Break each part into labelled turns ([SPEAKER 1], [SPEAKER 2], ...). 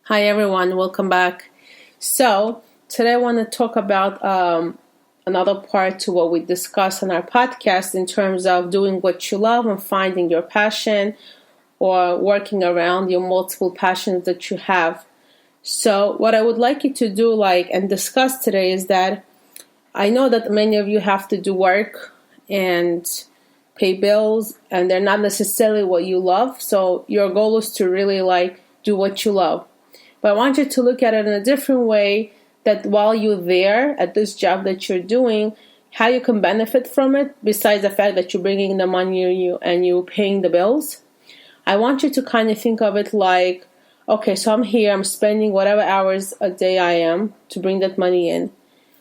[SPEAKER 1] Hi everyone, welcome back. So today I want to talk about another part to what we discussed on our podcast in terms of doing what you love and finding your passion or working around your multiple passions that you have. So what I would like you to do and discuss today is that I know that many of you have to do work and pay bills and they're not necessarily what you love. So your goal is to really do what you love. But I want you to look at it in a different way, that while you're there at this job that you're doing, how you can benefit from it besides the fact that you're bringing the money and you're paying the bills. I want you to kind of think of it like, okay, so I'm here, I'm spending whatever hours a day I am to bring that money in.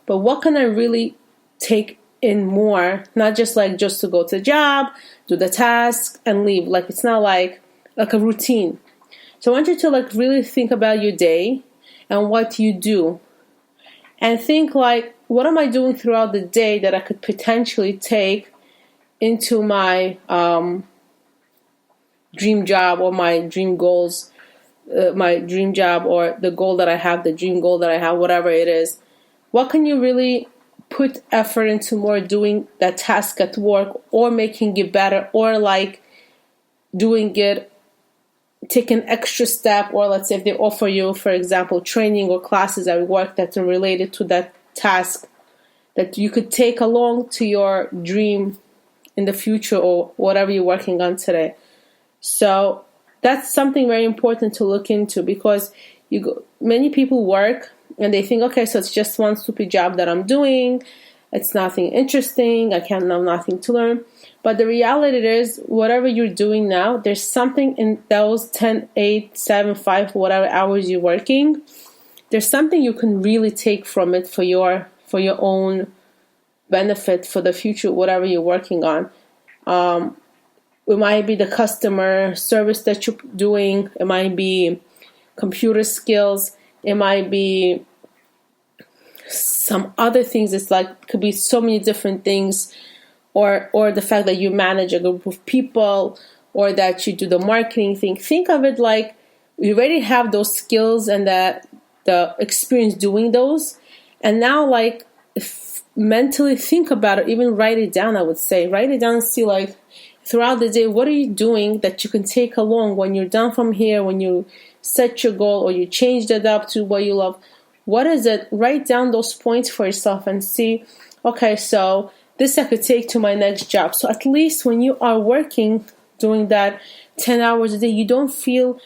[SPEAKER 1] But what can I really take in more? Not just to go to the job, do the task, and leave. It's not like a routine. So I want you to really think about your day and what you do. And think what am I doing throughout the day that I could potentially take into my dream job or my dream goals, my dream job or the goal that I have, the dream goal that I have, whatever it is. What can you really put effort into more doing that task at work or making it better or doing it, take an extra step, or let's say if they offer you, for example, training or classes at work that are related to that task that you could take along to your dream in the future or whatever you're working on today. So that's something very important to look into, because many people work and they think, okay, so it's just one stupid job that I'm doing. It's nothing interesting. I can't have nothing to learn. But the reality is, whatever you're doing now, there's something in those 10, 8, 7, 5, whatever hours you're working. There's something you can really take from it for your own benefit for the future, whatever you're working on. It might be the customer service that you're doing. It might be computer skills. It might be some other things. Could be so many different things. Or the fact that you manage a group of people, or that you do the marketing thing. Think of it like you already have those skills and the experience doing those. And now mentally think about it, even write it down, I would say. Write it down and see throughout the day, what are you doing that you can take along when you're done from here, when you set your goal or you changed it up to what you love. What is it? Write down those points for yourself and see, okay, so this I could take to my next job. So at least when you are working, doing that 10 hours a day, you don't feel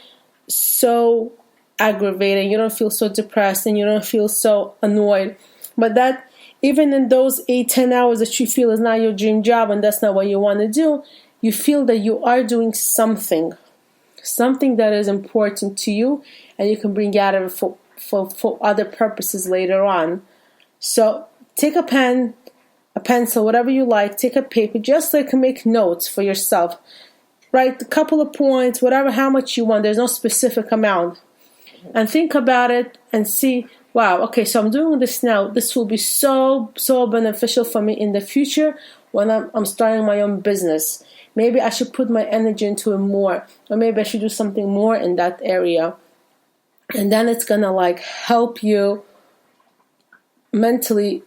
[SPEAKER 1] so aggravating, you don't feel so depressed, and you don't feel so annoyed. But that even in those 8-10 hours that you feel is not your dream job and that's not what you want to do, you feel that you are doing something that is important to you, and you can bring out of it for other purposes later on. So take a pen, a pencil, whatever you like, take a paper, just make notes for yourself. Write a couple of points, whatever, how much you want. There's no specific amount. And think about it and see, wow, okay, so I'm doing this now. This will be so beneficial for me in the future when I'm starting my own business. Maybe I should put my energy into it more, or maybe I should do something more in that area. And then it's going to help you mentally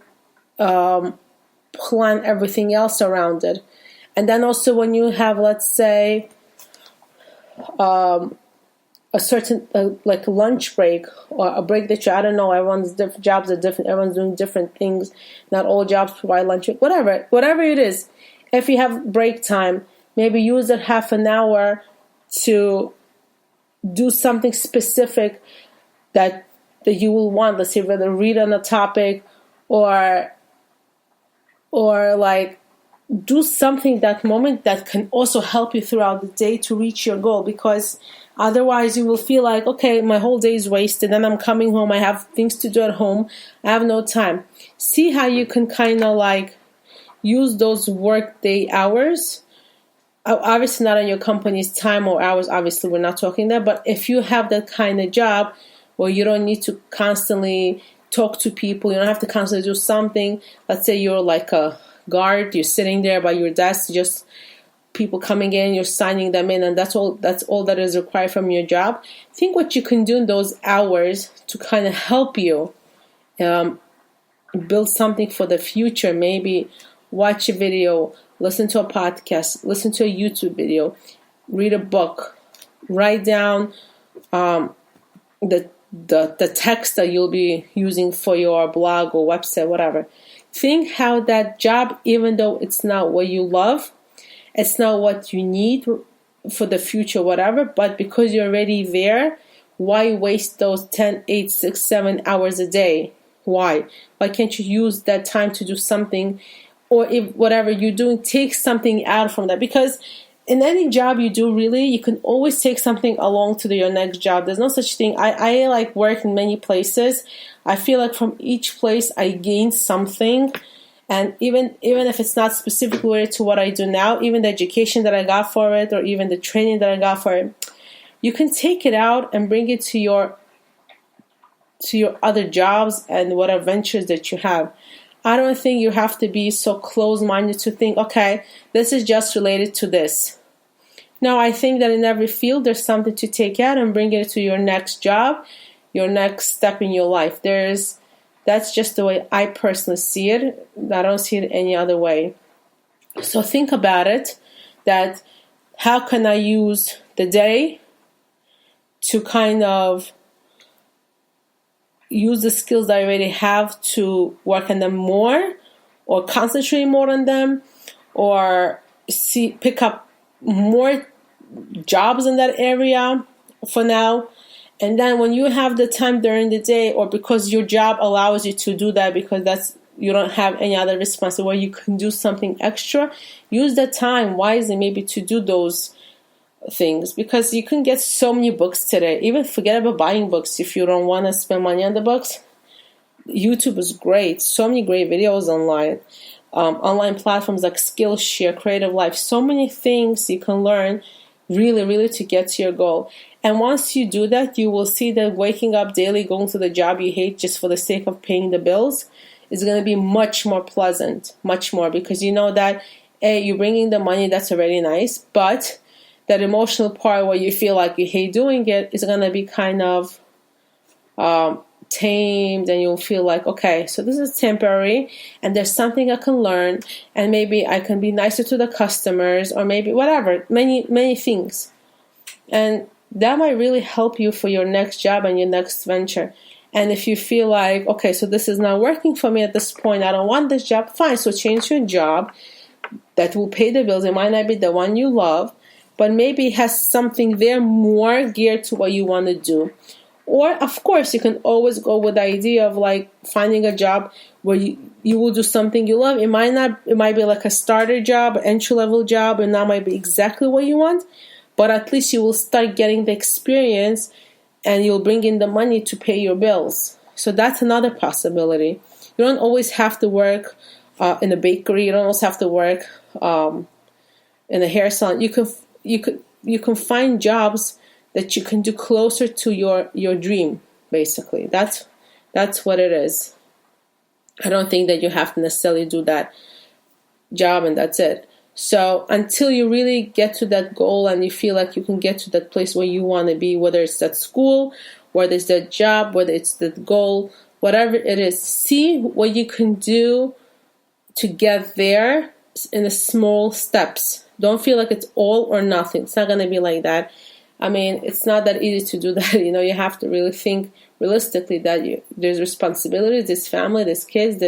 [SPEAKER 1] plan everything else around it. And then also when you have, let's say, a certain lunch break or a break that I don't know, everyone's jobs are different, everyone's doing different things, not all jobs provide lunch break, whatever it is. If you have break time, maybe use that half an hour to do something specific that you will want. Let's say whether read on a topic or do something that moment that can also help you throughout the day to reach your goal, because otherwise you will feel okay, my whole day is wasted, then I'm coming home, I have things to do at home, I have no time. See how you can kind of use those work day hours, obviously not on your company's time or hours, obviously we're not talking that, but if you have that kind of job where you don't need to constantly talk to people, you don't have to constantly do something. Let's say you're a guard, you're sitting there by your desk, just people coming in, you're signing them in, and that's all that is required from your job. Think what you can do in those hours to kind of help you build something for the future. Maybe watch a video, listen to a podcast, listen to a YouTube video, read a book, write down the text that you'll be using for your blog or website, whatever. Think how that job, even though it's not what you love, it's not what you need for the future, whatever, but because you're already there, why waste those 10, 8, 6, 7 hours a day? Why? Why can't you use that time to do something, or if whatever you're doing, take something out from that? Because in any job you do, really, you can always take something along to your next job. There's no such thing. I like work in many places. I feel like from each place I gain something. And even if it's not specifically related to what I do now, even the education that I got for it, or even the training that I got for it, you can take it out and bring it to your other jobs and whatever ventures that you have. I don't think you have to be so close-minded to think, okay, this is just related to this. No, I think that in every field there's something to take out and bring it to your next job, your next step in your life. That's just the way I personally see it. I don't see it any other way. So think about it, that how can I use the day to kind of use the skills that I already have to work on them more, or concentrate more on them, or pick up more jobs in that area for now. And then when you have the time during the day, or because your job allows you to do that, because you don't have any other responsibility where you can do something extra, use that time wisely, maybe to do those things, because you can get so many books today. Even forget about buying books if you don't want to spend money on the books. YouTube is great. So many great videos online. Online platforms like Skillshare, Creative Life, so many things you can learn really, really to get to your goal. And once you do that, you will see that waking up daily, going to the job you hate just for the sake of paying the bills is going to be much more pleasant, much more, because you know that, you're bringing the money, that's already nice, but that emotional part where you feel like you hate doing it is going to be kind of tamed, and you'll feel like, okay, so this is temporary, and there's something I can learn, and maybe I can be nicer to the customers, or maybe whatever, many things. And that might really help you for your next job and your next venture. And if you feel like, okay, so this is not working for me at this point, I don't want this job, fine, so change your job that will pay the bills. It might not be the one you love, but maybe it has something there more geared to what you want to do. Or, of course, you can always go with the idea of like finding a job where you will do something you love. It might be like a starter job, entry-level job, and that might be exactly what you want. But at least you will start getting the experience, and you'll bring in the money to pay your bills. So that's another possibility. You don't always have to work in a bakery. You don't always have to work in a hair salon. You can find jobs that you can do closer to your dream. Basically, that's what it is. I don't think that you have to necessarily do that job and that's it. So until you really get to that goal and you feel like you can get to that place where you want to be, whether it's that school, whether it's that job, whether it's that goal, whatever it is, see what you can do to get there in the small steps. Don't feel like it's all or nothing. It's not going to be like that. I mean, it's not that easy to do that. You have to really think realistically that there's responsibilities, there's family, there's kids,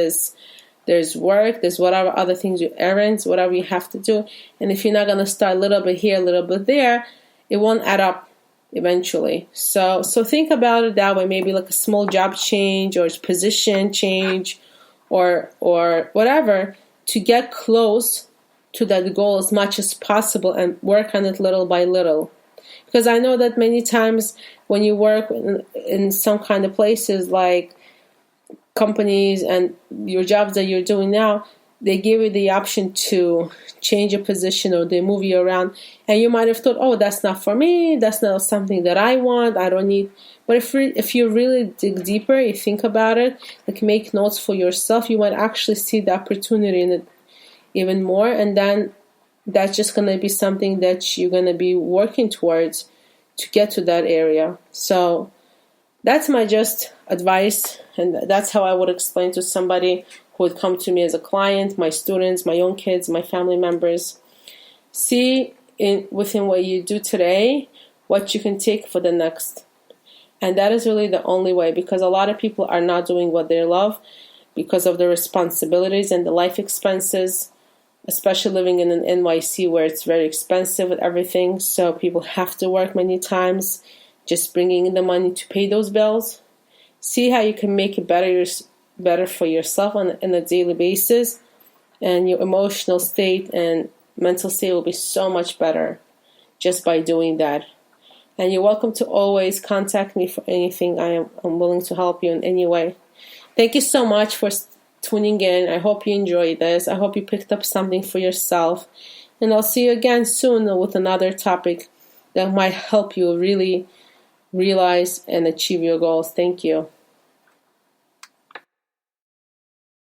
[SPEAKER 1] there's work, there's whatever other things, your errands, whatever you have to do. And if you're not going to start a little bit here, a little bit there, it won't add up eventually. So think about it that way, maybe like a small job change or position change or whatever, to get close to that goal as much as possible and work on it little by little. Because I know that many times when you work in some kind of places like companies and your jobs that you're doing now, they give you the option to change your position or they move you around. And you might have thought, oh, that's not for me. That's not something that I want. I don't need. But if you really dig deeper, you think about it, like make notes for yourself, you might actually see the opportunity in it even more. And then that's just going to be something that you're going to be working towards to get to that area. So that's my just advice, and that's how I would explain to somebody who would come to me as a client, my students, my own kids, my family members. See within what you do today, what you can take for the next. And that is really the only way, because a lot of people are not doing what they love because of the responsibilities and the life expenses, especially living in an NYC where it's very expensive with everything. So people have to work many times, just bringing in the money to pay those bills. See how you can make it better for yourself on a daily basis, and your emotional state and mental state will be so much better just by doing that. And you're welcome to always contact me for anything. I'm willing to help you in any way. Thank you so much for tuning in. I hope you enjoyed this. I hope you picked up something for yourself. And I'll see you again soon with another topic that might help you really realize and achieve your goals. Thank you.